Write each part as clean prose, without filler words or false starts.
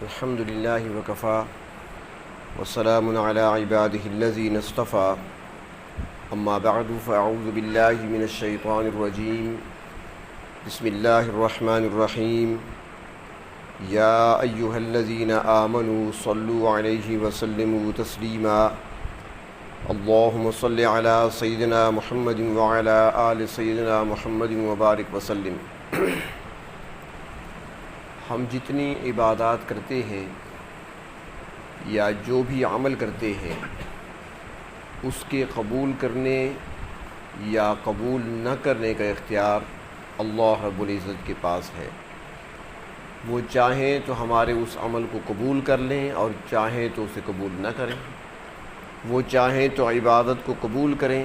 الحمد لله وكفى والسلام على عباده الذين اصطفى أما بعد فأعوذ بالله من الشيطان الرجيم بسم الله الرحمن الرحيم يا أيها الذين آمنوا صلوا عليه وسلموا تسليما اللهم صل على سيدنا محمد وعلى آل سيدنا محمد وبارك وسلم۔ ہم جتنی عبادات کرتے ہیں یا جو بھی عمل کرتے ہیں اس کے قبول کرنے یا قبول نہ کرنے کا اختیار اللہ رب العزت کے پاس ہے۔ وہ چاہیں تو ہمارے اس عمل کو قبول کر لیں اور چاہیں تو اسے قبول نہ کریں، وہ چاہیں تو عبادت کو قبول کریں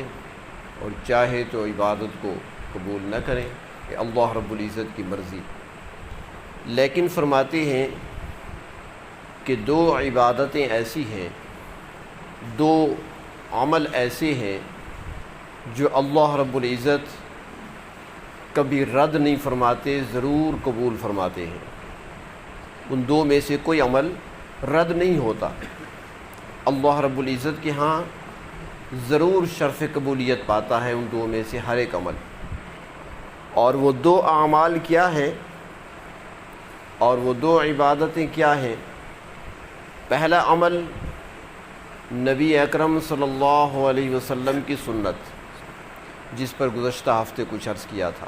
اور چاہے تو عبادت کو قبول نہ کریں، یہ اللہ رب العزت کی مرضی۔ لیکن فرماتے ہیں کہ دو عبادتیں ایسی ہیں، دو عمل ایسے ہیں جو اللہ رب العزت کبھی رد نہیں فرماتے، ضرور قبول فرماتے ہیں۔ ان دو میں سے کوئی عمل رد نہیں ہوتا، اللہ رب العزت کے ہاں ضرور شرف قبولیت پاتا ہے ان دو میں سے ہر ایک عمل۔ اور وہ دو اعمال کیا ہیں اور وہ دو عبادتیں کیا ہیں؟ پہلا عمل نبی اکرم صلی اللہ علیہ وسلم کی سنت، جس پر گزشتہ ہفتے کچھ عرض کیا تھا،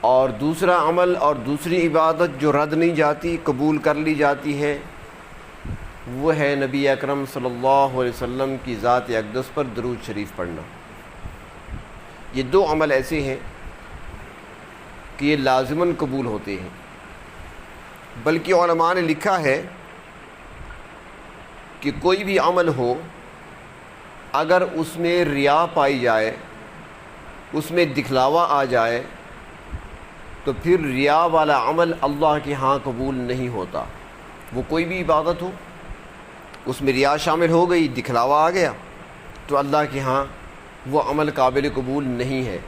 اور دوسرا عمل اور دوسری عبادت جو رد نہیں جاتی، قبول کر لی جاتی ہے، وہ ہے نبی اکرم صلی اللہ علیہ وسلم کی ذات اقدس پر درود شریف پڑھنا۔ یہ دو عمل ایسے ہیں کہ یہ لازماً قبول ہوتے ہیں، بلکہ علماء نے لکھا ہے کہ کوئی بھی عمل ہو اگر اس میں ریا پائی جائے، اس میں دکھلاوا آ جائے، تو پھر ریا والا عمل اللہ کے ہاں قبول نہیں ہوتا۔ وہ کوئی بھی عبادت ہو، اس میں ریا شامل ہو گئی، دکھلاوا آ گیا، تو اللہ کے ہاں وہ عمل قابل قبول نہیں ہے۔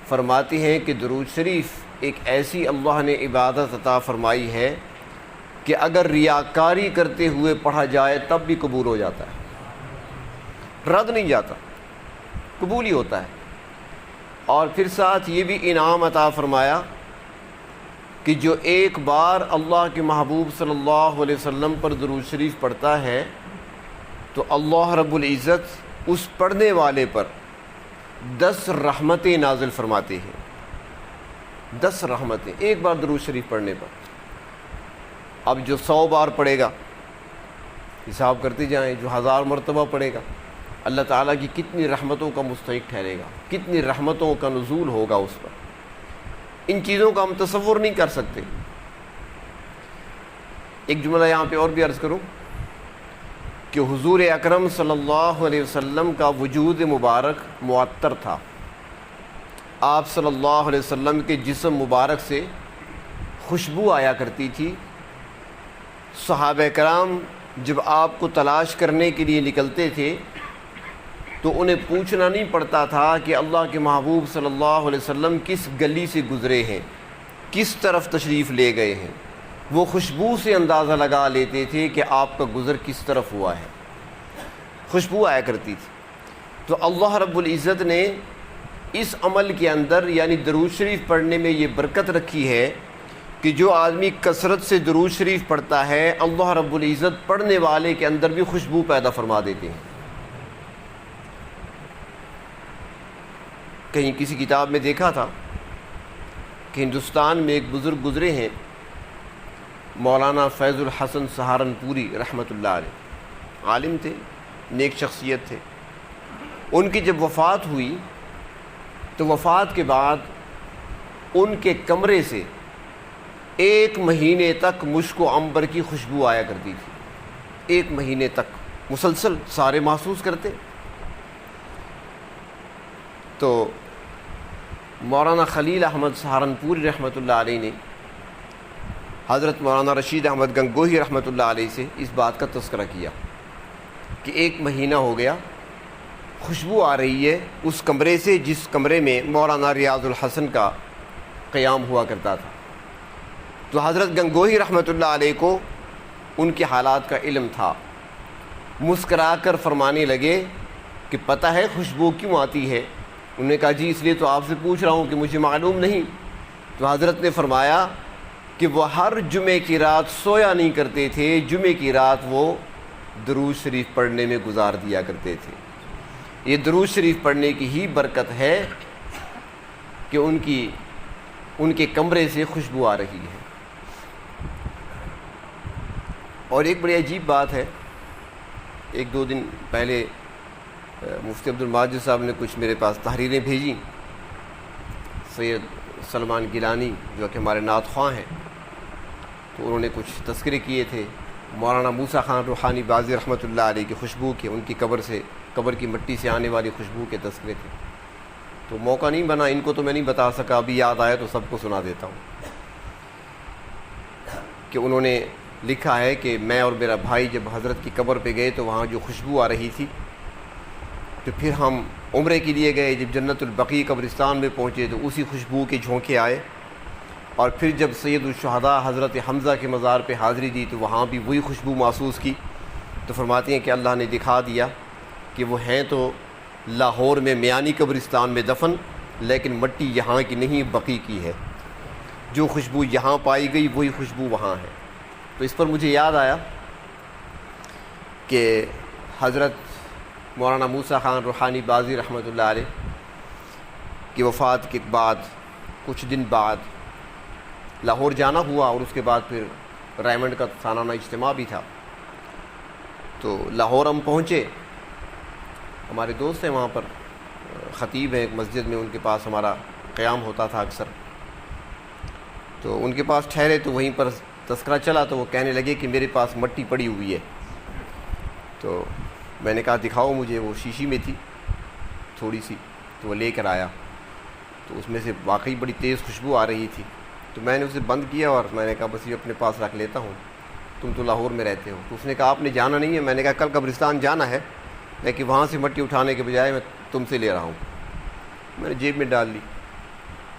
فرماتے ہیں کہ درود شریف ایک ایسی اللہ نے عبادت عطا فرمائی ہے کہ اگر ریاکاری کرتے ہوئے پڑھا جائے تب بھی قبول ہو جاتا ہے، رد نہیں جاتا، قبول ہی ہوتا ہے۔ اور پھر ساتھ یہ بھی انعام عطا فرمایا کہ جو ایک بار اللہ کے محبوب صلی اللہ علیہ وسلم پر درود شریف پڑھتا ہے تو اللہ رب العزت اس پڑھنے والے پر 10 رحمتیں نازل فرماتے ہیں۔ 10 رحمتیں ایک بار درود شریف پڑھنے پر۔ اب جو 100 بار پڑھے گا، حساب کرتے جائیں، جو 1000 مرتبہ پڑھے گا، اللہ تعالیٰ کی کتنی رحمتوں کا مستحق ٹھہرے گا، کتنی رحمتوں کا نزول ہوگا اس پر۔ ان چیزوں کا ہم تصور نہیں کر سکتے۔ ایک جملہ یہاں پہ اور بھی عرض کروں کہ حضور اکرم صلی اللہ علیہ وسلم کا وجود مبارک معطر تھا۔ آپ صلی اللہ علیہ وسلم کے جسم مبارک سے خوشبو آیا کرتی تھی۔ صحابہ کرام جب آپ کو تلاش کرنے کے لیے نکلتے تھے تو انہیں پوچھنا نہیں پڑتا تھا کہ اللہ کے محبوب صلی اللہ علیہ وسلم کس گلی سے گزرے ہیں، کس طرف تشریف لے گئے ہیں، وہ خوشبو سے اندازہ لگا لیتے تھے کہ آپ کا گزر کس طرف ہوا ہے۔ خوشبو آیا کرتی تھی۔ تو اللہ رب العزت نے اس عمل کے اندر یعنی درود شریف پڑھنے میں یہ برکت رکھی ہے کہ جو آدمی کثرت سے درود شریف پڑھتا ہے، اللہ رب العزت پڑھنے والے کے اندر بھی خوشبو پیدا فرما دیتے ہیں۔ کہیں کسی کتاب میں دیکھا تھا کہ ہندوستان میں ایک بزرگ گزرے ہیں، مولانا فیض الحسن سہارنپوری رحمۃ اللہ علیہ، عالم تھے، نیک شخصیت تھے۔ ان کی جب وفات ہوئی تو وفات کے بعد ان کے کمرے سے 1 مہینے تک مشک و عنبر کی خوشبو آیا کرتی تھی۔ 1 مہینے تک مسلسل سارے محسوس کرتے۔ تو مولانا خلیل احمد سہارنپوری رحمۃ اللہ علیہ نے حضرت مولانا رشید احمد گنگوہی رحمۃ اللہ علیہ سے اس بات کا تذکرہ کیا کہ 1 مہینہ ہو گیا خوشبو آ رہی ہے اس کمرے سے جس کمرے میں مولانا ریاض الحسن کا قیام ہوا کرتا تھا۔ تو حضرت گنگوہی رحمۃ اللہ علیہ کو ان کے حالات کا علم تھا، مسکرا کر فرمانے لگے کہ پتہ ہے خوشبو کیوں آتی ہے؟ انہوں نے کہا جی اس لیے تو آپ سے پوچھ رہا ہوں کہ مجھے معلوم نہیں۔ تو حضرت نے فرمایا کہ وہ ہر جمعے کی رات سویا نہیں کرتے تھے، جمعے کی رات وہ درود شریف پڑھنے میں گزار دیا کرتے تھے۔ یہ درود شریف پڑھنے کی ہی برکت ہے کہ ان کے کمرے سے خوشبو آ رہی ہے۔ اور ایک بڑی عجیب بات ہے، ایک دو دن پہلے مفتی عبد الماجد صاحب نے کچھ میرے پاس تحریریں بھیجیں، سید سلمان گیلانی جو کہ ہمارے نعت خواں ہیں، تو انہوں نے کچھ تذکرے کیے تھے مولانا موسیٰ خان روحانی بازی رحمۃ اللہ علیہ کی خوشبو کے، ان کی قبر کی مٹی سے آنے والی خوشبو کے تذکرے تھے۔ تو موقع نہیں بنا، ان کو تو میں نہیں بتا سکا، ابھی یاد آیا تو سب کو سنا دیتا ہوں کہ انہوں نے لکھا ہے کہ میں اور میرا بھائی جب حضرت کی قبر پہ گئے تو وہاں جو خوشبو آ رہی تھی، تو پھر ہم عمرے کے لیے گئے، جب جنت البقیع قبرستان میں پہنچے تو اسی خوشبو کے جھونکے آئے، اور پھر جب سید الشہداء حضرت حمزہ کے مزار پہ حاضری دی تو وہاں بھی وہی خوشبو محسوس کی۔ تو فرماتے ہیں کہ اللہ نے دکھا دیا کہ وہ ہیں تو لاہور میں میانی قبرستان میں دفن، لیکن مٹی یہاں کی نہیں بقیع کی ہے، جو خوشبو یہاں پائی گئی وہی خوشبو وہاں ہے۔ تو اس پر مجھے یاد آیا کہ حضرت مولانا موسیٰ خان روحانی بازی رحمۃ اللہ علیہ کی وفات کے بعد کچھ دن بعد لاہور جانا ہوا، اور اس کے بعد پھر رائمنڈ کا سالانہ اجتماع بھی تھا۔ تو لاہور ہم پہنچے، ہمارے دوست ہیں وہاں پر، خطیب ہیں ایک مسجد میں، ان کے پاس ہمارا قیام ہوتا تھا اکثر، تو ان کے پاس ٹھہرے تو وہیں پر تذکرہ چلا، تو وہ کہنے لگے کہ میرے پاس مٹی پڑی ہوئی ہے۔ تو میں نے کہا دکھاؤ مجھے، وہ شیشی میں تھی تھوڑی سی، تو وہ لے کر آیا، تو اس میں سے واقعی بڑی تیز خوشبو آ رہی تھی۔ تو میں نے اسے بند کیا اور میں نے کہا بس یہ اپنے پاس رکھ لیتا ہوں، تم تو لاہور میں رہتے ہو۔ تو اس نے کہا آپ نے جانا نہیں ہے؟ میں نے کہا کل قبرستان جانا ہے، لیکن وہاں سے مٹی اٹھانے کے بجائے میں تم سے لے رہا ہوں۔ میں نے جیب میں ڈال لی۔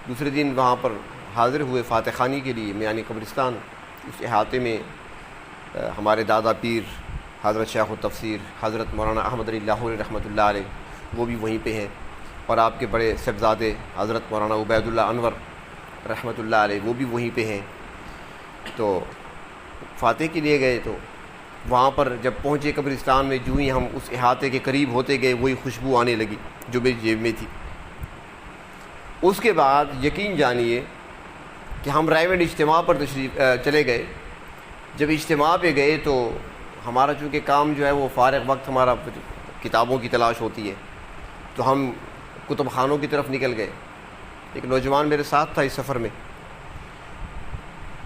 دوسرے دن وہاں پر حاضر ہوئے فاتح خانی کے لیے میانی قبرستان، اس احاطے میں ہمارے دادا پیر حضرت شیخ التفسیر حضرت مولانا احمد علی لاہوری رحمۃ اللہ علیہ وہ بھی وہیں پہ ہیں، اور آپ کے بڑے صاحبزادے حضرت مولانا عبید اللہ انور رحمۃ اللہ علیہ وہ بھی وہیں پہ ہیں۔ تو فاتح کے لیے گئے، تو وہاں پر جب پہنچے قبرستان میں، جو ہی ہم اس احاطے کے قریب ہوتے گئے وہی خوشبو آنے لگی جو میری جیب میں تھی۔ اس کے بعد یقین جانیے کہ ہم رائمنڈ اجتماع پر تشریف چلے گئے۔ جب اجتماع پہ گئے تو ہمارا چونکہ کام جو ہے وہ فارغ وقت ہمارا کتابوں کی تلاش ہوتی ہے، تو ہم کتب خانوں کی طرف نکل گئے۔ ایک نوجوان میرے ساتھ تھا اس سفر میں،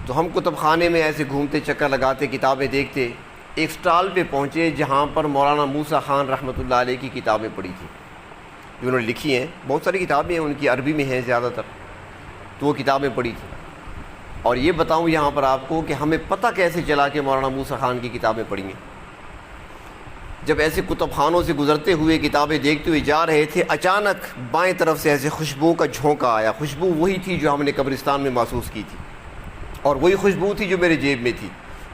تو ہم کتب خانے میں ایسے گھومتے چکر لگاتے کتابیں دیکھتے، ایک سٹال پہ پہنچے جہاں پر مولانا موسیٰ خان رحمۃ اللہ علیہ کی کتابیں پڑھی تھیں جو انہوں نے لکھی ہیں، بہت ساری کتابیں ہیں ان کی، عربی میں ہیں زیادہ تر، تو وہ کتابیں پڑھی تھیں۔ اور یہ بتاؤں یہاں پر آپ کو کہ ہمیں پتہ کیسے چلا کہ مولانا موسیٰ خان کی کتابیں پڑھی ہیں؟ جب ایسے کتب خانوں سے گزرتے ہوئے کتابیں دیکھتے ہوئے جا رہے تھے، اچانک بائیں طرف سے ایسے خوشبو کا جھونکا آیا۔ خوشبو وہی تھی جو ہم نے قبرستان میں محسوس کی تھی، اور وہی خوشبو تھی جو میرے جیب میں تھی۔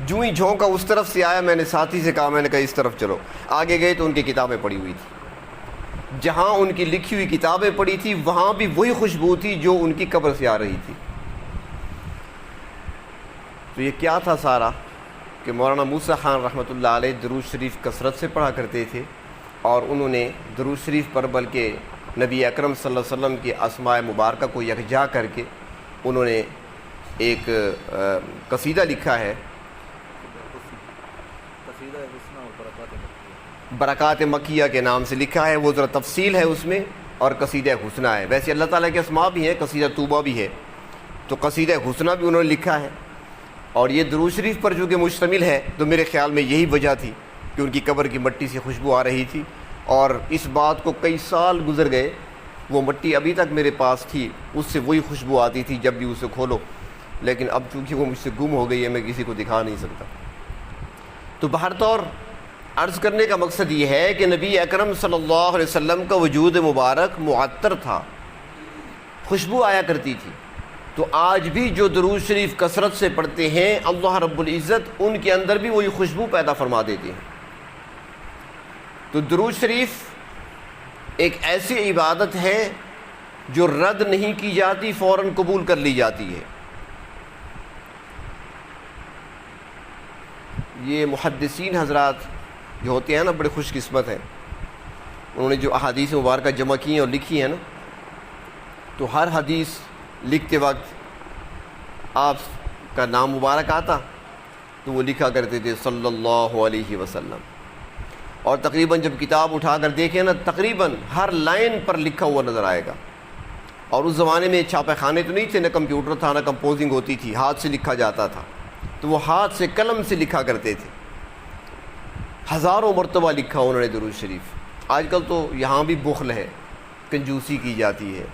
جو ہی جھونکا اس طرف سے آیا، میں نے ساتھی سے کہا، میں نے کہا اس طرف چلو۔ آگے گئے تو ان کی کتابیں پڑھی ہوئی تھی، جہاں ان کی لکھی ہوئی کتابیں پڑھی تھی وہاں بھی وہی خوشبو تھی جو ان کی قبر سے آ رہی تھی۔ تو یہ کیا تھا سارا کہ مولانا موسیٰ خان رحمۃ اللہ علیہ درود شریف کثرت سے پڑھا کرتے تھے، اور انہوں نے درود شریف پر بلکہ نبی اکرم صلی اللہ علیہ وسلم کی اسماء مبارکہ کو یکجا کر کے انہوں نے ایک قصیدہ لکھا ہے، برکات مکیہ کے نام سے لکھا ہے۔ وہ ذرا تفصیل ہے اس میں، اور قصیدہ حسنہ ہے۔ ویسے اللہ تعالیٰ کے اسماء بھی ہیں، قصیدہ طوبہ بھی ہے، تو قصیدہ حسنہ بھی انہوں نے لکھا ہے۔ اور یہ درود شریف پر جو کہ مشتمل ہے، تو میرے خیال میں یہی وجہ تھی کہ ان کی قبر کی مٹی سے خوشبو آ رہی تھی، اور اس بات کو کئی سال گزر گئے، وہ مٹی ابھی تک میرے پاس تھی، اس سے وہی خوشبو آتی تھی جب بھی اسے کھولو، لیکن اب چونکہ وہ مجھ سے گم ہو گئی ہے میں کسی کو دکھا نہیں سکتا۔ تو بہرطور عرض کرنے کا مقصد یہ ہے کہ نبی اکرم صلی اللہ علیہ وسلم کا وجود مبارک معطر تھا، خوشبو آیا کرتی تھی، تو آج بھی جو درود شریف کثرت سے پڑھتے ہیں اللہ رب العزت ان کے اندر بھی وہی خوشبو پیدا فرما دیتے ہیں۔ تو درود شریف ایک ایسی عبادت ہے جو رد نہیں کی جاتی، فوراً قبول کر لی جاتی ہے۔ یہ محدثین حضرات جو ہوتے ہیں نا بڑے خوش قسمت ہیں، انہوں نے جو احادیث مبارکہ جمع کی ہیں اور لکھی ہیں نا، تو ہر حدیث لکھتے وقت آپ کا نام مبارک آتا تو وہ لکھا کرتے تھے صلی اللہ علیہ وسلم، اور تقریباً جب کتاب اٹھا کر دیکھیں نا تقریباً ہر لائن پر لکھا ہوا نظر آئے گا۔ اور اس زمانے میں چھاپے خانے تو نہیں تھے، نہ کمپیوٹر تھا، نہ کمپوزنگ ہوتی تھی، ہاتھ سے لکھا جاتا تھا، تو وہ ہاتھ سے قلم سے لکھا کرتے تھے۔ ہزاروں مرتبہ لکھا انہوں نے درود شریف۔ آج کل تو یہاں بھی بخل ہے، کنجوسی کی جاتی ہے۔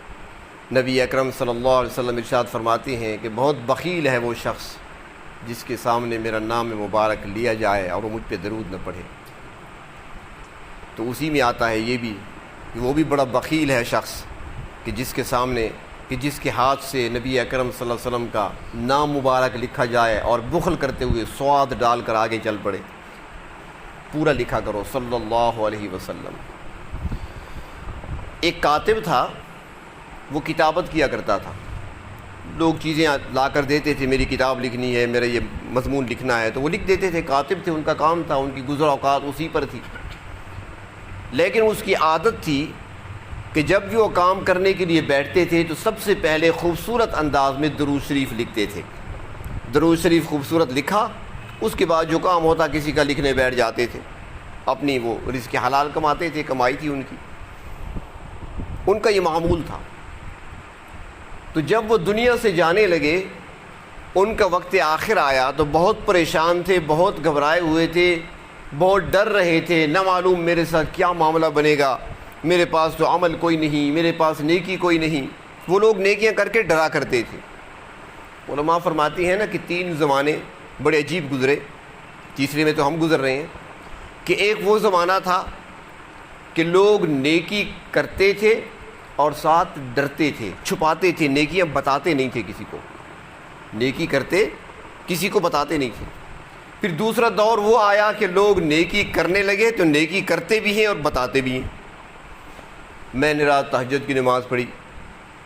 نبی اکرم صلی اللہ علیہ وسلم ارشاد فرماتے ہیں کہ بہت بخیل ہے وہ شخص جس کے سامنے میرا نام مبارک لیا جائے اور وہ مجھ پہ درود نہ پڑھے۔ تو اسی میں آتا ہے یہ بھی کہ وہ بھی بڑا بخیل ہے شخص کہ جس کے سامنے کہ جس کے ہاتھ سے نبی اکرم صلی اللہ علیہ وسلم کا نام مبارک لکھا جائے اور بخل کرتے ہوئے سواد ڈال کر آگے چل پڑے۔ پورا لکھا کرو صلی اللہ علیہ وسلم۔ ایک کاتب تھا، وہ کتابت کیا کرتا تھا، لوگ چیزیں لا کر دیتے تھے، میری کتاب لکھنی ہے، میرا یہ مضمون لکھنا ہے، تو وہ لکھ دیتے تھے۔ کاتب تھے، ان کا کام تھا، ان کی گزر اوقات اسی پر تھی۔ لیکن اس کی عادت تھی کہ جب بھی وہ کام کرنے کے لیے بیٹھتے تھے تو سب سے پہلے خوبصورت انداز میں درود شریف لکھتے تھے۔ درود شریف خوبصورت لکھا، اس کے بعد جو کام ہوتا کسی کا لکھنے بیٹھ جاتے تھے، اپنی وہ رزق حلال کماتے تھے، کمائی تھی ان کا یہ معمول تھا۔ تو جب وہ دنیا سے جانے لگے، ان کا وقت آخر آیا تو بہت پریشان تھے، بہت گھبرائے ہوئے تھے، بہت ڈر رہے تھے، نہ معلوم میرے ساتھ کیا معاملہ بنے گا، میرے پاس تو عمل کوئی نہیں، میرے پاس نیکی کوئی نہیں۔ وہ لوگ نیکیاں کر کے ڈرا کرتے تھے۔ علماء فرماتی ہیں نا کہ 3 زمانے بڑے عجیب گزرے، تیسرے میں تو ہم گزر رہے ہیں، کہ ایک وہ زمانہ تھا کہ لوگ نیکی کرتے تھے اور ساتھ ڈرتے تھے، چھپاتے تھے، نیکیاں بتاتے نہیں تھے کسی کو، نیکی کرتے کسی کو بتاتے نہیں تھے۔ پھر دوسرا دور وہ آیا کہ لوگ نیکی کرنے لگے تو نیکی کرتے بھی ہیں اور بتاتے بھی ہیں۔ میں نے رات تہجد کی نماز پڑھی،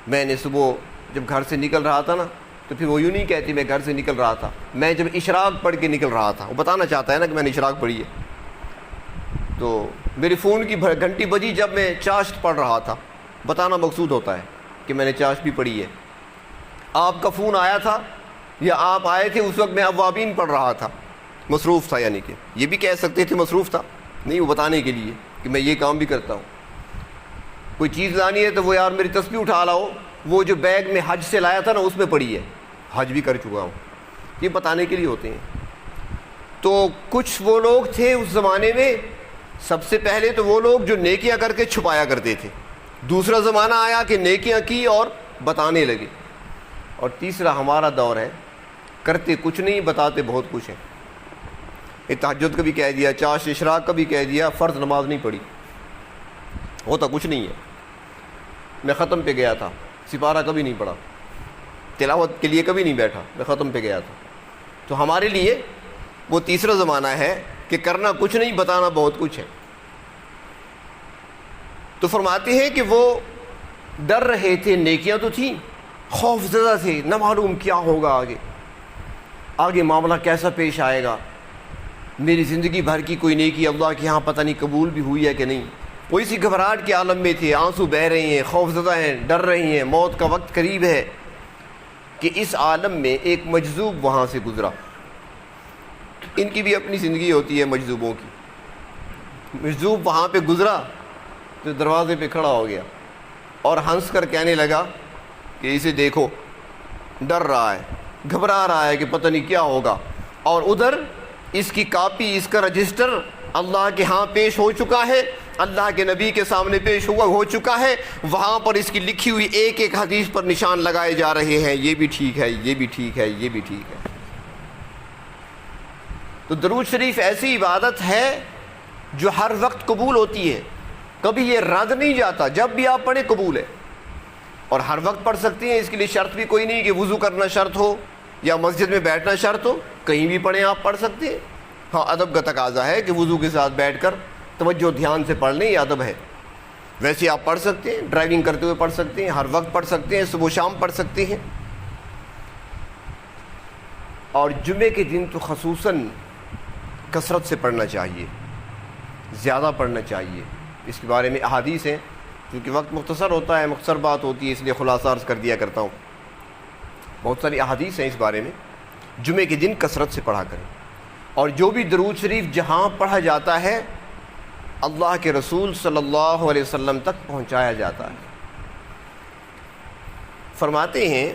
میں نے صبح جب گھر سے نکل رہا تھا نا تو پھر وہ یوں نہیں کہتی میں گھر سے نکل رہا تھا، میں جب اشراق پڑھ کے نکل رہا تھا، وہ بتانا چاہتا ہے نا کہ میں نے اشراق پڑھی ہے۔ تو میری فون کی گھنٹی بجی جب میں چاشت پڑھ رہا تھا، بتانا مقصود ہوتا ہے کہ میں نے چاشت بھی پڑھی ہے۔ آپ کا فون آیا تھا یا آپ آئے تھے اس وقت میں اوابین پڑھ رہا تھا، مصروف تھا، یعنی کہ یہ بھی کہہ سکتے تھے مصروف تھا، نہیں، وہ بتانے کے لیے کہ میں یہ کام بھی کرتا ہوں۔ کوئی چیز لانی ہے تو وہ یار میری تسبیح اٹھا لاؤ، وہ جو بیگ میں حج سے لایا تھا نا اس میں پڑی ہے، حج بھی کر چکا ہوں، یہ بتانے کے لیے ہوتے ہیں۔ تو کچھ وہ لوگ تھے اس زمانے میں، سب سے پہلے تو وہ لوگ جو نیکیاں کر کے چھپایا کرتے تھے، دوسرا زمانہ آیا کہ نیکیاں کی اور بتانے لگے، اور تیسرا ہمارا دور ہے کرتے کچھ نہیں بتاتے بہت کچھ ہے۔ تہجد کا بھی کہہ دیا، چاشت اشراق کا بھی کہہ دیا، فرض نماز نہیں پڑھی، ہوتا کچھ نہیں ہے۔ میں ختم پہ گیا تھا، سپارہ کبھی نہیں پڑھا، تلاوت کے لیے کبھی نہیں بیٹھا، میں ختم پہ گیا تھا۔ تو ہمارے لیے وہ تیسرا زمانہ ہے کہ کرنا کچھ نہیں بتانا بہت کچھ ہے۔ تو فرماتے ہیں کہ وہ ڈر رہے تھے، نیکیاں تو تھیں، خوف زدہ تھے، نہ معلوم کیا ہوگا، آگے معاملہ کیسا پیش آئے گا، میری زندگی بھر کی کوئی نیکی اللہ کے ہاں پتہ نہیں قبول بھی ہوئی ہے کہ نہیں۔ وہ اسی گھبراہٹ کے عالم میں تھے، آنسو بہہ رہے ہیں، خوف زدہ ہیں، ڈر رہے ہیں، موت کا وقت قریب ہے، کہ اس عالم میں ایک مجذوب وہاں سے گزرا۔ ان کی بھی اپنی زندگی ہوتی ہے مجذوبوں کی۔ مجذوب وہاں پہ گزرا تو دروازے پہ کھڑا ہو گیا اور ہنس کر کہنے لگا کہ اسے دیکھو، ڈر رہا ہے، گھبرا رہا ہے کہ پتہ نہیں کیا ہوگا، اور ادھر اس کی کاپی، اس کا رجسٹر اللہ کے ہاں پیش ہو چکا ہے، اللہ کے نبی کے سامنے پیش ہو چکا ہے، وہاں پر اس کی لکھی ہوئی ایک ایک حدیث پر نشان لگائے جا رہے ہیں، یہ بھی ٹھیک ہے، یہ بھی ٹھیک ہے، یہ بھی ٹھیک ہے۔ تو درود شریف ایسی عبادت ہے جو ہر وقت قبول ہوتی ہے، کبھی یہ رد نہیں جاتا، جب بھی آپ پڑھیں قبول ہے۔ اور ہر وقت پڑھ سکتے ہیں، اس کے لیے شرط بھی کوئی نہیں کہ وضو کرنا شرط ہو یا مسجد میں بیٹھنا شرط ہو، کہیں بھی پڑھیں آپ پڑھ سکتے ہیں۔ ہاں ادب کا تقاضا ہے کہ وضو کے ساتھ بیٹھ کر توجہ دھیان سے پڑھ لیں، یہ ادب ہے۔ ویسے آپ پڑھ سکتے ہیں، ڈرائیونگ کرتے ہوئے پڑھ سکتے ہیں، ہر وقت پڑھ سکتے ہیں، صبح و شام پڑھ سکتے ہیں۔ اور جمعے کے دن تو خصوصاً کثرت سے پڑھنا چاہیے، زیادہ پڑھنا چاہیے۔ اس کے بارے میں احادیث ہیں، کیونکہ وقت مختصر ہوتا ہے، مختصر بات ہوتی ہے، اس لیے خلاصہ عرض کر دیا کرتا ہوں۔ بہت ساری احادیث ہیں اس بارے میں، جمعے کے دن کثرت سے پڑھا کریں۔ اور جو بھی درود شریف جہاں پڑھا جاتا ہے اللہ کے رسول صلی اللہ علیہ وسلم تک پہنچایا جاتا ہے۔ فرماتے ہیں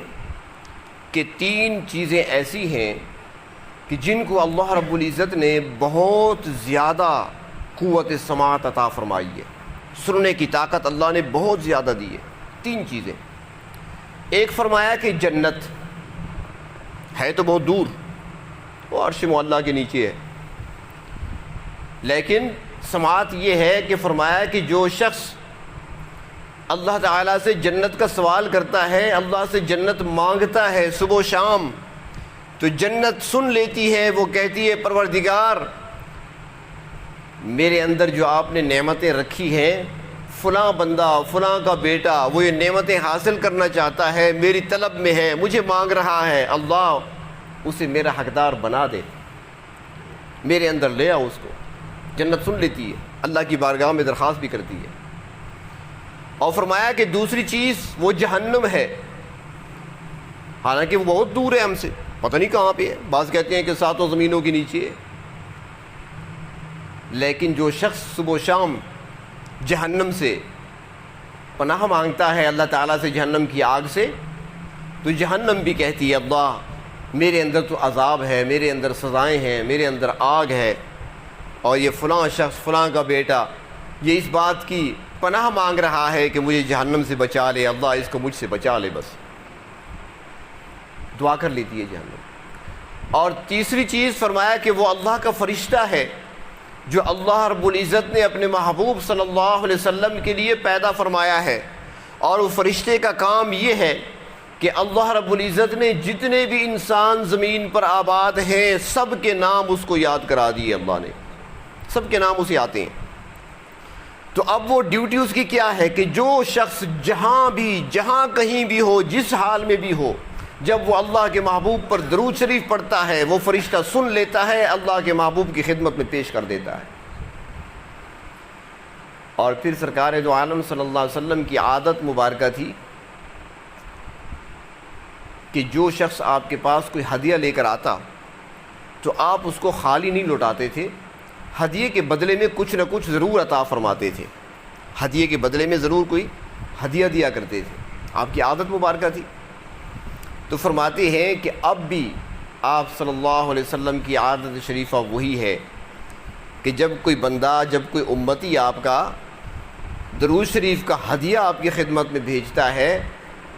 کہ 3 چیزیں ایسی ہیں کہ جن کو اللہ رب العزت نے بہت زیادہ قوت سماعت عطا فرمائی ہے، سننے کی طاقت اللہ نے بہت زیادہ دی ہے۔ 3 چیزیں، ایک فرمایا کہ جنت ہے تو بہت دور، وہ عرش معلیٰ کے نیچے ہے، لیکن سماعت یہ ہے کہ فرمایا کہ جو شخص اللہ تعالیٰ سے جنت کا سوال کرتا ہے، اللہ سے جنت مانگتا ہے صبح و شام، تو جنت سن لیتی ہے، وہ کہتی ہے پروردگار میرے اندر جو آپ نے نعمتیں رکھی ہیں، فلاں بندہ فلاں کا بیٹا وہ یہ نعمتیں حاصل کرنا چاہتا ہے، میری طلب میں ہے، مجھے مانگ رہا ہے، اللہ اسے میرا حقدار بنا دے، میرے اندر لے آؤ اس کو۔ جنت سن لیتی ہے، اللہ کی بارگاہ میں درخواست بھی کرتی ہے۔ اور فرمایا کہ دوسری چیز وہ جہنم ہے، حالانکہ وہ بہت دور ہے ہم سے، پتہ نہیں کہاں پہ ہے، بعض کہتے ہیں کہ 7 زمینوں کے نیچے ہے، لیکن جو شخص صبح و شام جہنم سے پناہ مانگتا ہے اللہ تعالیٰ سے، جہنم کی آگ سے، تو جہنم بھی کہتی ہے اللہ میرے اندر تو عذاب ہے، میرے اندر سزائیں ہیں، میرے اندر آگ ہے، اور یہ فلاں شخص فلاں کا بیٹا یہ اس بات کی پناہ مانگ رہا ہے کہ مجھے جہنم سے بچا لے، اللہ اس کو مجھ سے بچا لے، بس دعا کر لیتی ہے جہنم۔ اور تیسری چیز فرمایا کہ وہ اللہ کا فرشتہ ہے جو اللہ رب العزت نے اپنے محبوب صلی اللہ علیہ وسلم کے لیے پیدا فرمایا ہے، اور وہ فرشتے کا کام یہ ہے کہ اللہ رب العزت نے جتنے بھی انسان زمین پر آباد ہیں سب کے نام اس کو یاد کرا دیے، اللہ نے سب کے نام اسے آتے ہیں۔ تو اب وہ ڈیوٹی اس کی کیا ہے کہ جو شخص جہاں کہیں بھی ہو، جس حال میں بھی ہو، جب وہ اللہ کے محبوب پر درود شریف پڑھتا ہے وہ فرشتہ سن لیتا ہے، اللہ کے محبوب کی خدمت میں پیش کر دیتا ہے۔ اور پھر سرکار دو عالم صلی اللہ علیہ وسلم کی عادت مبارکہ تھی کہ جو شخص آپ کے پاس کوئی ہدیہ لے کر آتا تو آپ اس کو خالی نہیں لوٹاتے تھے، ہدیے کے بدلے میں کچھ نہ کچھ ضرور عطا فرماتے تھے، ہدیے کے بدلے میں ضرور کوئی ہدیہ دیا کرتے تھے، آپ کی عادت مبارکہ تھی۔ تو فرماتے ہیں کہ اب بھی آپ صلی اللہ علیہ وسلم کی عادت شریفہ وہی ہے کہ جب کوئی بندہ، جب کوئی امتی آپ کا درود شریف کا ہدیہ آپ کی خدمت میں بھیجتا ہے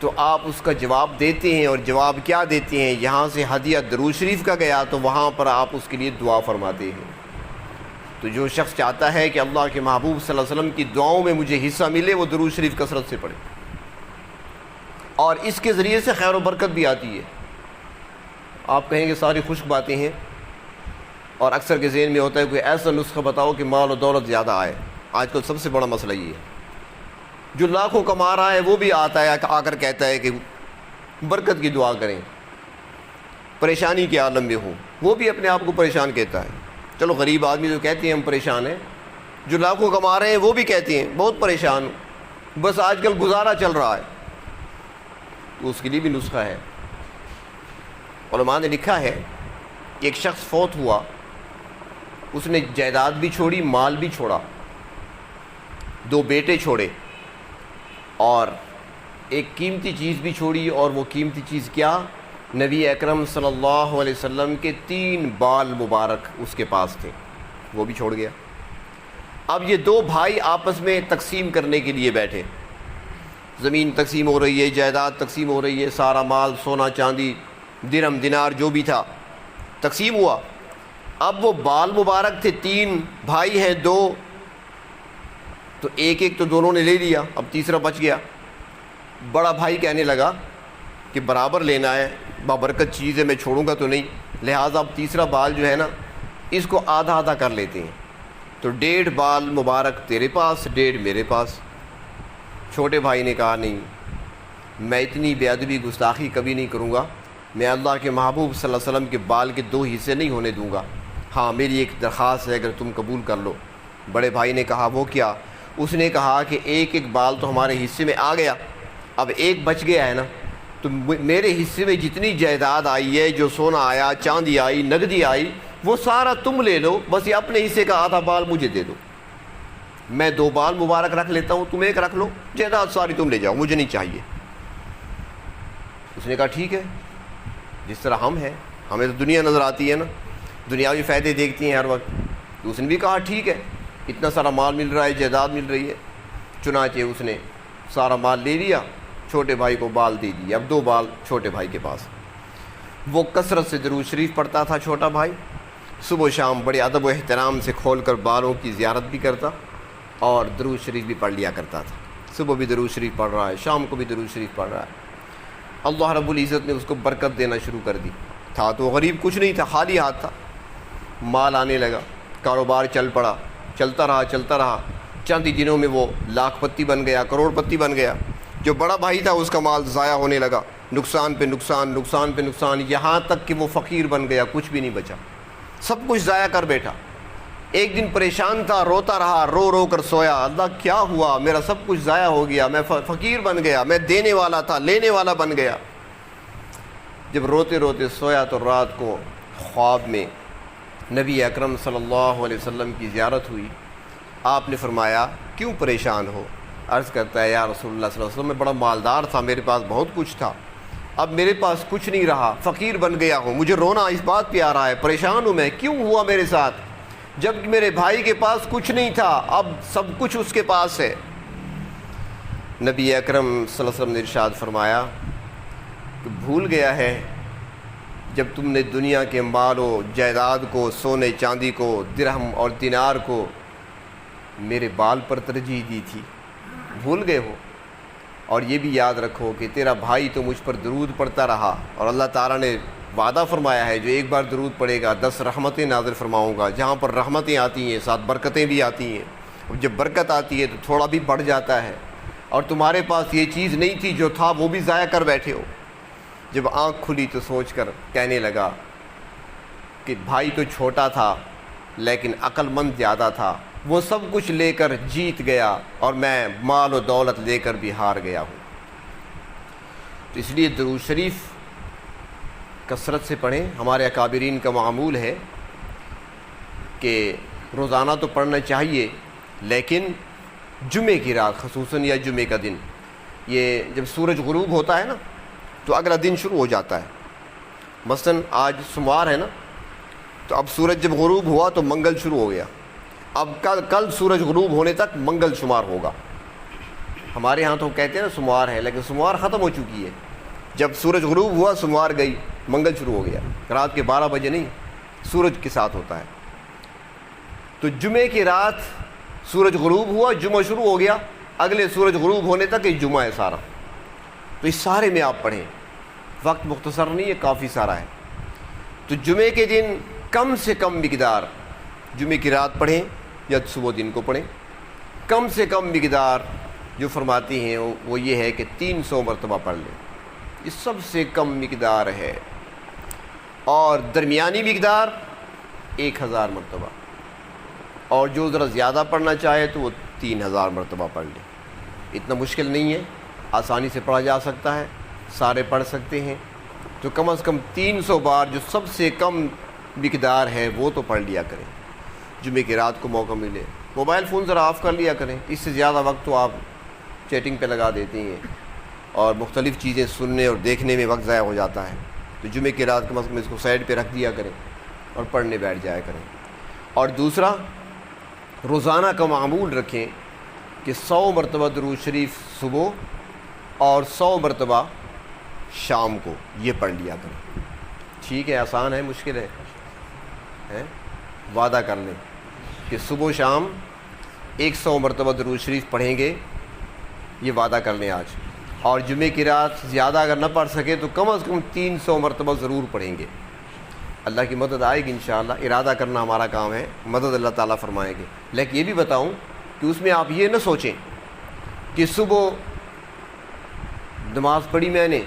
تو آپ اس کا جواب دیتے ہیں، اور جواب کیا دیتے ہیں؟ یہاں سے ہدیہ درود شریف کا گیا تو وہاں پر آپ اس کے لیے دعا فرماتے ہیں۔ تو جو شخص چاہتا ہے کہ اللہ کے محبوب صلی اللہ علیہ وسلم کی دعاؤں میں مجھے حصہ ملے، وہ درود شریف کثرت سے پڑھے، اور اس کے ذریعے سے خیر و برکت بھی آتی ہے۔ آپ کہیں گے ساری خشک باتیں ہیں، اور اکثر کے ذہن میں ہوتا ہے کوئی ایسا نسخہ بتاؤ کہ مال و دولت زیادہ آئے۔ آج کل سب سے بڑا مسئلہ یہ ہے، جو لاکھوں کما رہا ہے وہ بھی آتا ہے آ کر کہتا ہے کہ برکت کی دعا کریں، پریشانی کے عالم میں ہوں، وہ بھی اپنے آپ کو پریشان کہتا ہے۔ چلو غریب آدمی جو کہتے ہیں ہم پریشان ہیں، جو لاکھوں کما رہے ہیں وہ بھی کہتے ہیں بہت پریشان ہوں، بس آج کل گزارا چل رہا ہے، تو اس کے لیے بھی نسخہ ہے۔ علماء نے لکھا ہے کہ ایک شخص فوت ہوا، اس نے جائیداد بھی چھوڑی، مال بھی چھوڑا، 2 بیٹے چھوڑے، اور ایک قیمتی چیز بھی چھوڑی، اور وہ قیمتی چیز کیا؟ نبی اکرم صلی اللہ علیہ وسلم کے 3 بال مبارک اس کے پاس تھے، وہ بھی چھوڑ گیا۔ اب یہ 2 بھائی آپس میں تقسیم کرنے کے لیے بیٹھے، زمین تقسیم ہو رہی ہے، جائیداد تقسیم ہو رہی ہے، سارا مال سونا چاندی درہم دینار جو بھی تھا تقسیم ہوا۔ اب وہ بال مبارک تھے، 3 بھائی ہیں 2، تو ایک تو دونوں نے لے لیا، اب تیسرا بچ گیا۔ بڑا بھائی کہنے لگا کہ برابر لینا ہے، بابرکت چیز ہے، میں چھوڑوں گا تو نہیں، لہٰذا اب تیسرا بال جو ہے نا اس کو آدھا آدھا کر لیتے ہیں، تو 1.5 بال مبارک تیرے پاس، 1.5 میرے پاس۔ چھوٹے بھائی نے کہا نہیں، میں اتنی بے ادبی گستاخی کبھی نہیں کروں گا، میں اللہ کے محبوب صلی اللہ علیہ وسلم کے بال کے 2 حصے نہیں ہونے دوں گا، ہاں میری ایک درخواست ہے، اگر تم قبول کر لو۔ بڑے بھائی نے کہا وہ کیا؟ اس نے کہا کہ ایک ایک بال تو ہمارے حصے میں آ گیا، اب ایک بچ گیا ہے نا، تو میرے حصے میں جتنی جائیداد آئی ہے، جو سونا آیا، چاندی آئی، نقدی آئی، وہ سارا تم لے لو، بس یہ اپنے حصے کا آدھا بال مجھے دے دو، میں 2 بال مبارک رکھ لیتا ہوں، تم ایک رکھ لو، جائیداد ساری تم لے جاؤ، مجھے نہیں چاہیے۔ اس نے کہا ٹھیک ہے، جس طرح ہم ہیں، ہمیں تو دنیا نظر آتی ہے نا، دنیاوی فائدے دیکھتی ہیں ہر وقت، تو اس نے بھی کہا ٹھیک ہے، اتنا سارا مال مل رہا ہے، جائیداد مل رہی ہے، چنانچہ اس نے سارا مال لے لیا، چھوٹے بھائی کو بال دے دی، اب 2 بال چھوٹے بھائی کے پاس۔ وہ کثرت سے درود شریف پڑھتا تھا چھوٹا بھائی، صبح و شام بڑے ادب و احترام سے کھول کر بالوں کی زیارت بھی کرتا اور درود شریف بھی پڑھ لیا کرتا تھا، صبح بھی درود شریف پڑھ رہا ہے، شام کو بھی درود شریف پڑھ رہا ہے۔ اللہ رب العزت نے اس کو برکت دینا شروع کر دی، تھا تو غریب، کچھ نہیں تھا، خالی ہاتھ تھا، مال آنے لگا، کاروبار چل پڑا، چلتا رہا، چند ہی دنوں میں وہ لاکھ پتی بن گیا، کروڑ پتی بن گیا۔ جو بڑا بھائی تھا اس کا مال ضائع ہونے لگا، نقصان پہ نقصان، یہاں تک کہ وہ فقیر بن گیا، کچھ بھی نہیں بچا، سب کچھ ضائع کر بیٹھا۔ ایک دن پریشان تھا، روتا رہا، رو کر سویا، اللہ کیا ہوا، میرا سب کچھ ضائع ہو گیا، میں فقیر بن گیا، میں دینے والا تھا، لینے والا بن گیا۔ جب روتے سویا تو رات کو خواب میں نبی اکرم صلی اللہ علیہ وسلم کی زیارت ہوئی۔ آپ نے فرمایا کیوں پریشان ہو؟ عرض کرتا ہے یا رسول اللہ صلی اللہ علیہ وسلم، میں بڑا مالدار تھا، میرے پاس بہت کچھ تھا، اب میرے پاس کچھ نہیں رہا، فقیر بن گیا ہوں، مجھے رونا اس بات پہ آ رہا ہے، پریشان ہوں میں، کیوں ہوا میرے ساتھ؟ جب میرے بھائی کے پاس کچھ نہیں تھا، اب سب کچھ اس کے پاس ہے۔ نبی اکرم صلی اللہ علیہ وسلم نے ارشاد فرمایا کہ بھول گیا ہے جب تم نے دنیا کے مال و جائیداد کو، سونے چاندی کو، درہم اور دینار کو میرے بال پر ترجیح دی تھی، بھول گئے ہو۔ اور یہ بھی یاد رکھو کہ تیرا بھائی تو مجھ پر درود پڑھتا رہا، اور اللہ تعالیٰ نے وعدہ فرمایا ہے جو ایک بار درود پڑھے گا 10 رحمتیں نازل فرماؤں گا۔ جہاں پر رحمتیں آتی ہیں ساتھ برکتیں بھی آتی ہیں، اور جب برکت آتی ہے تو تھوڑا بھی بڑھ جاتا ہے، اور تمہارے پاس یہ چیز نہیں تھی، جو تھا وہ بھی ضائع کر بیٹھے ہو۔ جب آنکھ کھلی تو سوچ کر کہنے لگا کہ بھائی تو چھوٹا تھا لیکن عقل مند زیادہ تھا، وہ سب کچھ لے کر جیت گیا اور میں مال و دولت لے کر بھی ہار گیا ہوں۔ تو اس لیے درود شریف کثرت سے پڑھیں۔ ہمارے اکابرین کا معمول ہے کہ روزانہ تو پڑھنا چاہیے، لیکن جمعے کی رات خصوصاً یا جمعے کا دن، یہ جب سورج غروب ہوتا ہے نا تو اگلا دن شروع ہو جاتا ہے۔ مثلاً آج سوموار ہے نا، تو اب سورج جب غروب ہوا تو منگل شروع ہو گیا، اب کل سورج غروب ہونے تک منگل شمار ہوگا۔ ہمارے ہاں تو کہتے ہیں نا سوموار ہے، لیکن سوموار ختم ہو چکی ہے، جب سورج غروب ہوا سوموار گئی، منگل شروع ہو گیا، رات کے 12 بجے نہیں، سورج کے ساتھ ہوتا ہے۔ تو جمعے کی رات سورج غروب ہوا، جمعہ شروع ہو گیا، اگلے سورج غروب ہونے تک یہ جمعہ ہے سارا۔ تو اس سارے میں آپ پڑھیں، وقت مختصر نہیں ہے، کافی سارا ہے۔ تو جمعے کے دن کم سے کم مقدار، جمعے کی رات پڑھیں یا صبح دن کو پڑھیں، کم سے کم مقدار جو فرماتی ہیں وہ یہ ہے کہ 300 مرتبہ پڑھ لیں، یہ سب سے کم مقدار ہے، اور درمیانی مقدار 1000 مرتبہ، اور جو ذرا زیادہ پڑھنا چاہے تو وہ 3000 مرتبہ پڑھ لیں۔ اتنا مشکل نہیں ہے، آسانی سے پڑھا جا سکتا ہے، سارے پڑھ سکتے ہیں۔ تو کم از کم 300 بار جو سب سے کم مقدار ہے وہ تو پڑھ لیا کریں۔ جمعے کی رات کو موقع ملے، موبائل فون ذرا آف کر لیا کریں، اس سے زیادہ وقت تو آپ چیٹنگ پہ لگا دیتے ہیں اور مختلف چیزیں سننے اور دیکھنے میں وقت ضائع ہو جاتا ہے۔ تو جمعے کی رات کم از کم اس کو سائڈ پہ رکھ دیا کریں اور پڑھنے بیٹھ جایا کریں۔ اور دوسرا، روزانہ کا معمول رکھیں کہ 100 مرتبہ درود شریف صبح اور 100 مرتبہ شام کو یہ پڑھ لیا کریں۔ ٹھیک ہے، آسان ہے، مشکل ہے؟ وعدہ کر لیں کہ صبح و شام 100 مرتبہ درود شریف پڑھیں گے، یہ وعدہ کر لیں آج، اور جمعے کی رات زیادہ اگر نہ پڑھ سکے تو کم از کم 300 مرتبہ ضرور پڑھیں گے. اللہ کی مدد آئے گی انشاءاللہ. ارادہ کرنا ہمارا کام ہے، مدد اللہ تعالیٰ فرمائیں گے. لیکن یہ بھی بتاؤں کہ اس میں آپ یہ نہ سوچیں کہ صبح نماز پڑھی میں نے،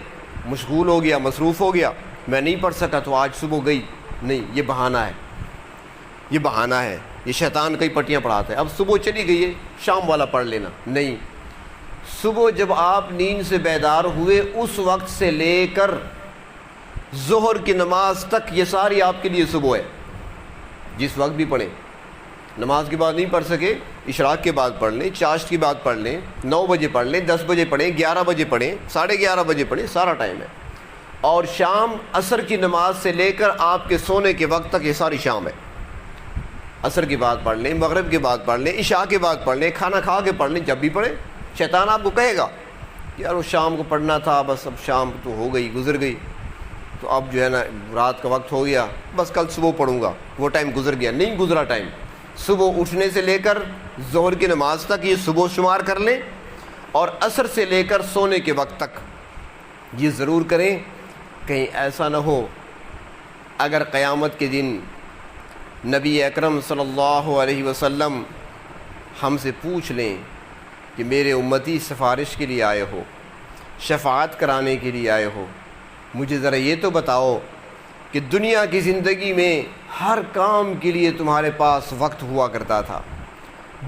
مشغول ہو گیا، مصروف ہو گیا، میں نہیں پڑھ سکا تو آج صبح گئی. نہیں، یہ بہانہ ہے، یہ بہانہ ہے. یہ شیطان کئی پٹیاں پڑھاتا ہے. اب صبح چلی گئی ہے، شام والا پڑھ لینا. نہیں، صبح جب آپ نیند سے بیدار ہوئے اس وقت سے لے کر ظہر کی نماز تک یہ ساری آپ کے لیے صبح ہے. جس وقت بھی پڑھیں. نماز کے بعد نہیں پڑھ سکے، اشراق کے بعد پڑھ لیں، چاشت کے بعد پڑھ لیں، 9 بجے پڑھ لیں، 10 بجے پڑھیں، 11 بجے پڑھیں، 11:30 بجے پڑھیں، سارا ٹائم ہے. اور شام عصر کی نماز سے لے کر آپ کے سونے کے وقت تک یہ ساری شام ہے. عصر کے بعد پڑھ لیں، مغرب کے بعد پڑھ لیں، عشاء کے بعد پڑھ لیں، کھانا کھا کے پڑھ لیں، جب بھی پڑھیں. شیطان آپ کو کہے گا یار وہ شام کو پڑھنا تھا، بس اب شام تو ہو گئی، گزر گئی، تو اب جو ہے نا رات کا وقت ہو گیا، بس کل صبح پڑھوں گا، وہ ٹائم گزر گیا. نہیں گزرا ٹائم. صبح اٹھنے سے لے کر ظہر کی نماز تک یہ صبح شمار کر لیں، اور عصر سے لے کر سونے کے وقت تک یہ ضرور کریں. کہیں ایسا نہ ہو اگر قیامت کے دن نبی اکرم صلی اللہ علیہ وسلم ہم سے پوچھ لیں کہ میرے امتی سفارش کے لیے آئے ہو، شفاعت کرانے کے لیے آئے ہو، مجھے ذرا یہ تو بتاؤ کہ دنیا کی زندگی میں ہر کام کے لیے تمہارے پاس وقت ہوا کرتا تھا،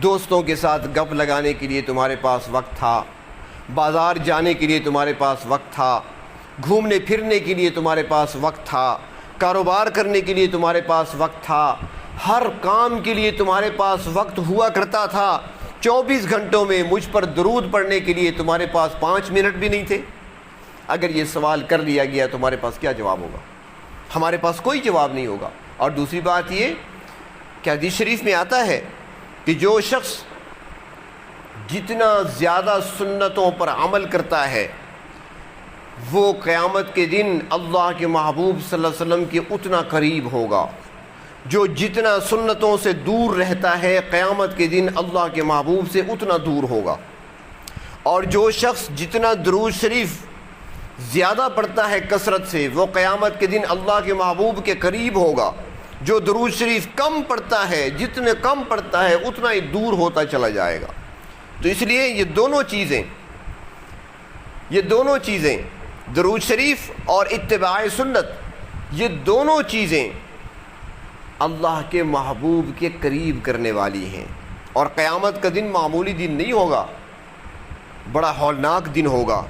دوستوں کے ساتھ گپ لگانے کے لیے تمہارے پاس وقت تھا، بازار جانے کے لیے تمہارے پاس وقت تھا، گھومنے پھرنے کے لیے تمہارے پاس وقت تھا، کاروبار کرنے کے لیے تمہارے پاس وقت تھا، ہر کام کے لیے تمہارے پاس وقت ہوا کرتا تھا. 24 گھنٹوں میں مجھ پر درود پڑھنے کے لیے تمہارے پاس 5 منٹ بھی نہیں تھے. اگر یہ سوال کر لیا گیا تو ہمارے پاس کیا جواب ہوگا؟ ہمارے پاس کوئی جواب نہیں ہوگا. اور دوسری بات یہ کہ حدیث شریف میں آتا ہے کہ جو شخص جتنا زیادہ سنتوں پر عمل کرتا ہے وہ قیامت کے دن اللہ کے محبوب صلی اللہ علیہ وسلم کے اتنا قریب ہوگا. جو جتنا سنتوں سے دور رہتا ہے قیامت کے دن اللہ کے محبوب سے اتنا دور ہوگا. اور جو شخص جتنا درود شریف زیادہ پڑھتا ہے کثرت سے وہ قیامت کے دن اللہ کے محبوب کے قریب ہوگا. جو درود شریف کم پڑھتا ہے جتنے کم پڑھتا ہے اتنا ہی دور ہوتا چلا جائے گا. تو اس لیے یہ دونوں چیزیں درود شریف اور اتباع سنت، یہ دونوں چیزیں اللہ کے محبوب کے قریب کرنے والی ہیں. اور قیامت کا دن معمولی دن نہیں ہوگا، بڑا ہولناک دن ہوگا،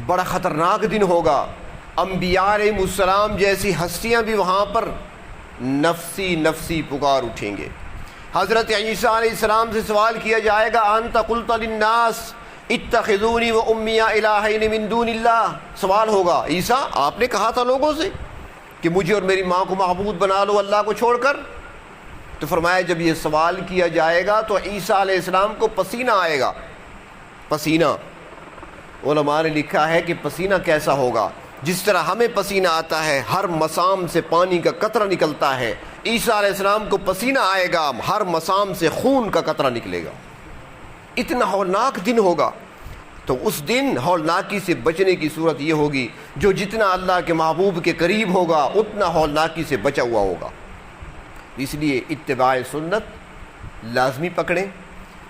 بڑا خطرناک دن ہوگا. انبیاء علیہ السلام جیسی ہستیاں بھی وہاں پر نفسی نفسی پکار اٹھیں گے. حضرت عیسیٰ علیہ السلام سے سوال کیا جائے گا انت قلت للناس اتخذونی و امی الہین من دون اللہ. سوال ہوگا عیسیٰ آپ نے کہا تھا لوگوں سے کہ مجھے اور میری ماں کو معبود بنا لو اللہ کو چھوڑ کر. تو فرمایا جب یہ سوال کیا جائے گا تو عیسیٰ علیہ السلام کو پسینہ آئے گا. پسینہ علماء نے لکھا ہے کہ پسینہ کیسا ہوگا؟ جس طرح ہمیں پسینہ آتا ہے، ہر مسام سے پانی کا قطرہ نکلتا ہے، عیسیٰ علیہ السلام کو پسینہ آئے گا، ہر مسام سے خون کا قطرہ نکلے گا. اتنا ہولناک دن ہوگا. تو اس دن ہولناکی سے بچنے کی صورت یہ ہوگی جو جتنا اللہ کے محبوب کے قریب ہوگا اتنا ہولناکی سے بچا ہوا ہوگا. اس لیے اتباع سنت لازمی پکڑیں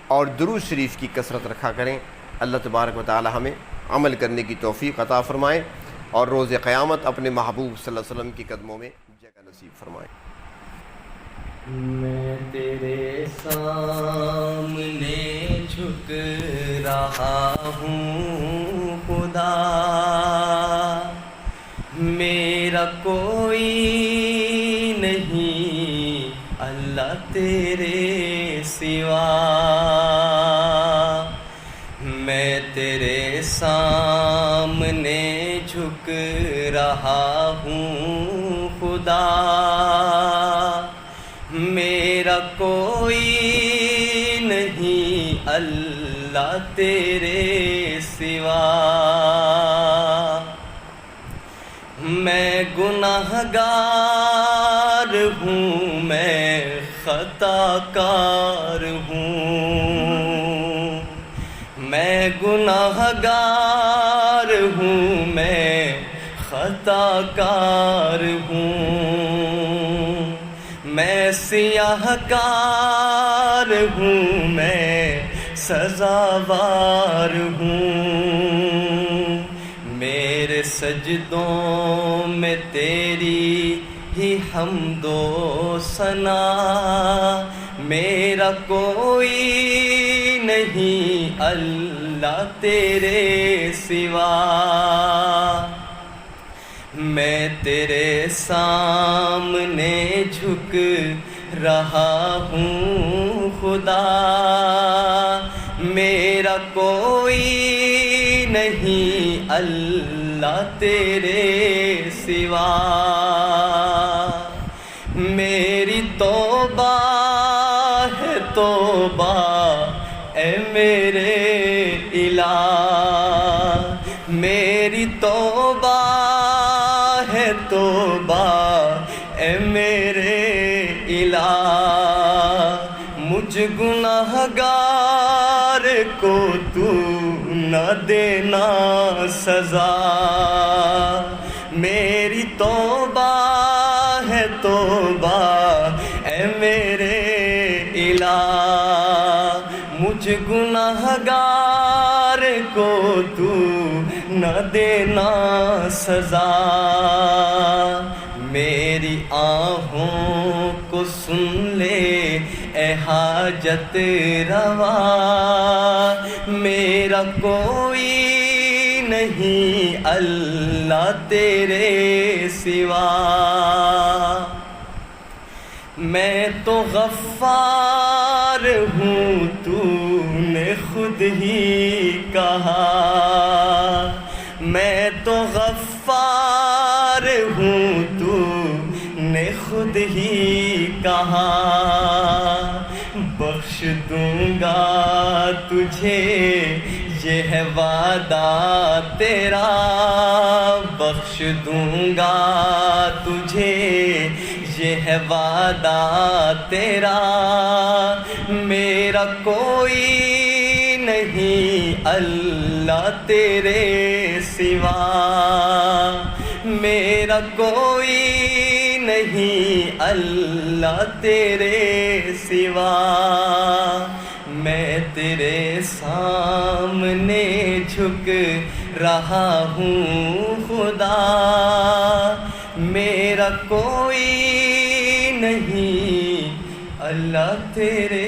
اور درود شریف کی کثرت رکھا کریں. اللہ تبارک و تعالی ہمیں عمل کرنے کی توفیق عطا فرمائیں اور روز قیامت اپنے محبوب صلی اللہ علیہ وسلم کی قدموں میں جگہ نصیب فرمائیں. میں تیرے سامنے جھک رہا ہوں خدا، میرا کوئی نہیں اللہ تیرے سوا. میں تیرے سامنے جھک رہا ہوں خدا، میرا کوئی نہیں اللہ تیرے سوا. میں گناہ گار ہوں، میں خطا کار ہوں، میں گناہ گار خطا کار ہوں، میں سیاہ کار ہوں، میں سزاوار ہوں، میرے سجدوں میں تیری ہی حمد و ثنا، میرا کوئی نہیں اللہ تیرے سوا، میں تیرے سامنے جھک رہا ہوں خدا، میرا کوئی نہیں اللہ تیرے سوا، میری توبہ ہے توبہ اے میرے الہ، میری توبہ ہے توبہ اے میرے الہ، مجھ گناہ گار کو تو نہ دینا سزا، میری توبہ ہے توبہ اے میرے الہ، مجھ گناہ گار کو تو نہ دینا سزا، میری آہوں کو سن لے اے حاجت روا، میرا کوئی نہیں اللہ تیرے سوا، میں تو غفار ہوں تو نے خود ہی کہا، میں تو غفار ہوں تو نے خود ہی کہا، بخش دوں گا تجھے یہ ہے وعدہ تیرا، بخش دوں گا تجھے یہ ہے وعدہ تیرا، میرا کوئی نہیں اللہ تیرے سوا، میرا کوئی نہیں اللہ تیرے سوا، میں تیرے سامنے جھک رہا ہوں خدا، میرا کوئی نہیں اللہ تیرے